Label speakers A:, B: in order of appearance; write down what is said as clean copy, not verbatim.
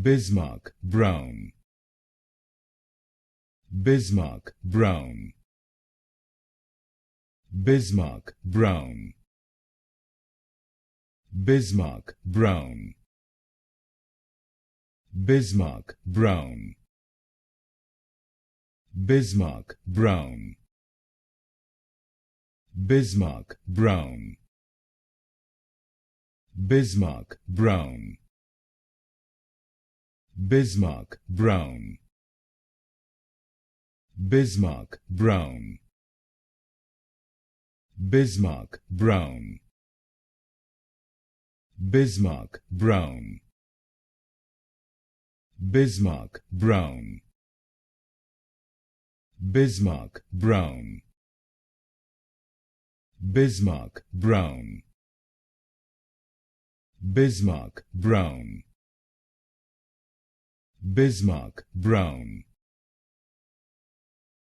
A: Bismarck Brown, Bismarck Brown, Bismarck Brown, Bismarck Brown, Bismarck Brown, Bismarck Brown, Bismarck Brown, Bismarck Brown, Bismarck Brown, Bismarck Brown, Bismarck Brown, Bismarck Brown, Bismarck Brown, Bismarck Brown, Bismarck Brown, Bismarck Brown, Bismarck Brown,